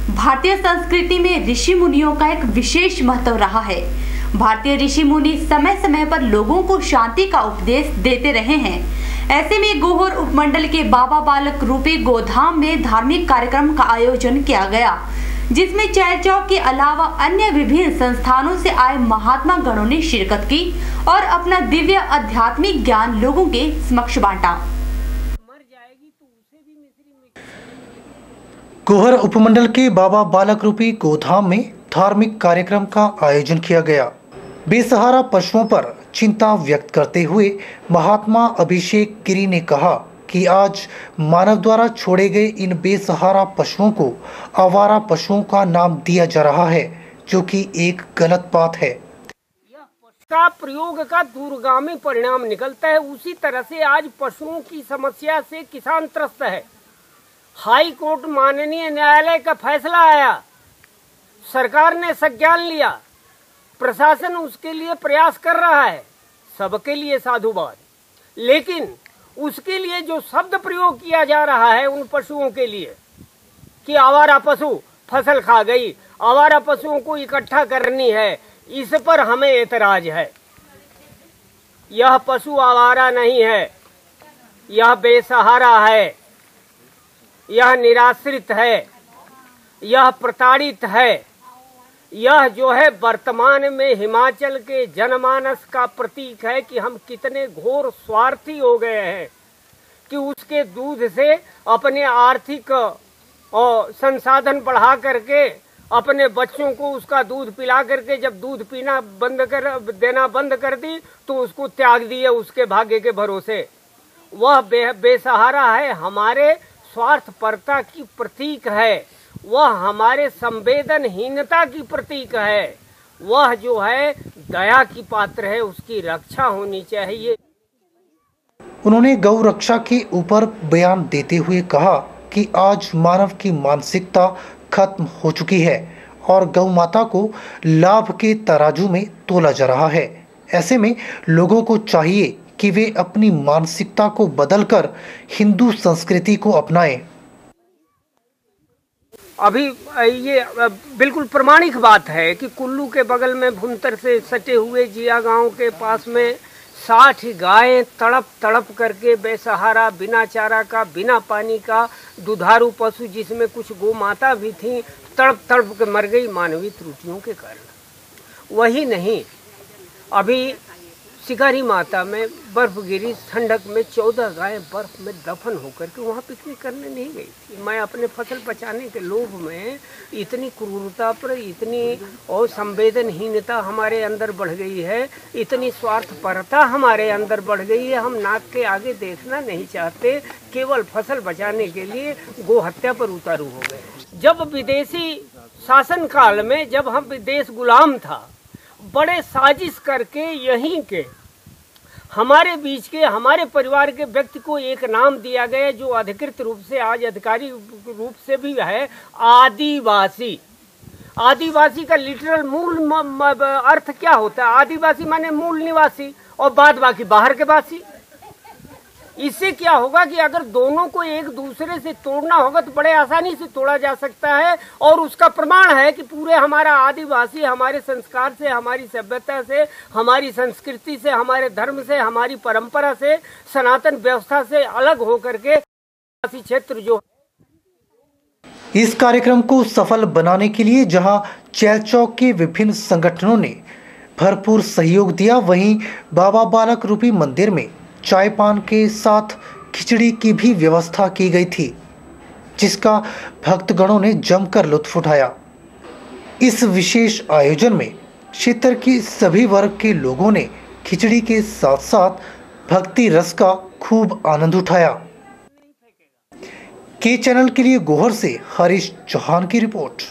भारतीय संस्कृति में ऋषि मुनियों का एक विशेष महत्व रहा है। भारतीय ऋषि मुनि समय समय पर लोगों को शांति का उपदेश देते रहे हैं। ऐसे में गोहर उपमंडल के बाबा बालक रूपी गोधाम में धार्मिक कार्यक्रम का आयोजन किया गया, जिसमें चैल चौक के अलावा अन्य विभिन्न संस्थानों से आए महात्मा गणों ने शिरकत की और अपना दिव्य आध्यात्मिक ज्ञान लोगों के समक्ष बांटा। गोहर उपमंडल के बाबा बालक रूपी गोधाम में धार्मिक कार्यक्रम का आयोजन किया गया। बेसहारा पशुओं पर चिंता व्यक्त करते हुए महात्मा अभिषेक गिरी ने कहा कि आज मानव द्वारा छोड़े गए इन बेसहारा पशुओं को आवारा पशुओं का नाम दिया जा रहा है, जो कि एक गलत बात है। का प्रयोग का दूरगामी परिणाम निकलता है। उसी तरह से आज पशुओं की समस्या से किसान त्रस्त है। हाई कोर्ट माननीय न्यायालय का फैसला आया, सरकार ने संज्ञान लिया, प्रशासन उसके लिए प्रयास कर रहा है, सबके लिए साधुवाद। लेकिन उसके लिए जो शब्द प्रयोग किया जा रहा है उन पशुओं के लिए कि आवारा पशु फसल खा गई, आवारा पशुओं को इकट्ठा करनी है, इस पर हमें एतराज है। यह पशु आवारा नहीं है, यह बेसहारा है, यह निराश्रित है, यह प्रताड़ित है। यह जो है वर्तमान में हिमाचल के जनमानस का प्रतीक है कि हम कितने घोर स्वार्थी हो गए हैं कि उसके दूध से अपने आर्थिक और संसाधन बढ़ा करके अपने बच्चों को उसका दूध पिला करके जब दूध पीना देना बंद कर दी तो उसको त्याग दिए उसके भाग्य के भरोसे। वह बेसहारा है, हमारे स्वार्थपरता की प्रतीक है, वह हमारे संवेदनहीनता की प्रतीक है, वह जो है दया की पात्र है, उसकी रक्षा होनी चाहिए। उन्होंने गौ रक्षा के ऊपर बयान देते हुए कहा कि आज मानव की मानसिकता खत्म हो चुकी है और गौ माता को लाभ के तराजू में तोला जा रहा है। ऐसे में लोगों को चाहिए कि वे अपनी मानसिकता को बदलकर हिंदू संस्कृति को अपनाएं। अभी ये बिल्कुल प्रमाणिक बात है कि कुल्लू के बगल में भुंतर से सटे हुए जिया गांव के पास में 60 गायें तड़प तड़प करके बेसहारा, बिना चारा का, बिना पानी का, दुधारू पशु जिसमें कुछ गौ माता भी थी, तड़प तड़प के मर गई मानवीय त्रुटियों के कारण। वही नहीं, अभी शिकारी माता में बर्फ गिरी, ठंडक में 14 गायें बर्फ में दफन होकर के वहाँ पिकनिक करने नहीं गई थी। मैं अपने फसल बचाने के लोभ में इतनी क्रूरता पर, इतनी और संवेदनहीनता हमारे अंदर बढ़ गई है, इतनी स्वार्थपरता हमारे अंदर बढ़ गई है, हम नाक के आगे देखना नहीं चाहते, केवल फसल बचाने के लिए गो हत्या पर उतारू हो गए। जब विदेशी शासन काल में जब हम देश गुलाम था, बड़े साजिश करके यहीं के हमारे बीच के हमारे परिवार के व्यक्ति को एक नाम दिया गया जो अधिकृत रूप से आज आधिकारिक रूप से भी है, आदिवासी। आदिवासी का लिटरल मूल अर्थ क्या होता है? आदिवासी माने मूल निवासी और बाद बाकी बाहर के वासी। इससे क्या होगा कि अगर दोनों को एक दूसरे से तोड़ना होगा तो बड़े आसानी से तोड़ा जा सकता है। और उसका प्रमाण है कि पूरे हमारा आदिवासी हमारे संस्कार से, हमारी सभ्यता से, हमारी संस्कृति से, हमारे धर्म से, हमारी परंपरा से, सनातन व्यवस्था से अलग होकर के आदिवासी क्षेत्र जो। इस कार्यक्रम को सफल बनाने के लिए जहां चैल चौक के विभिन्न संगठनों ने भरपूर सहयोग दिया, वहीं बाबा बालक रूपी मंदिर में चाय पान के साथ खिचड़ी की भी व्यवस्था की गई थी, जिसका भक्तगणों ने जमकर लुत्फ उठाया। इस विशेष आयोजन में क्षेत्र के सभी वर्ग के लोगों ने खिचड़ी के साथ साथ भक्ति रस का खूब आनंद उठाया। के चैनल के लिए गोहर से हरीश चौहान की रिपोर्ट।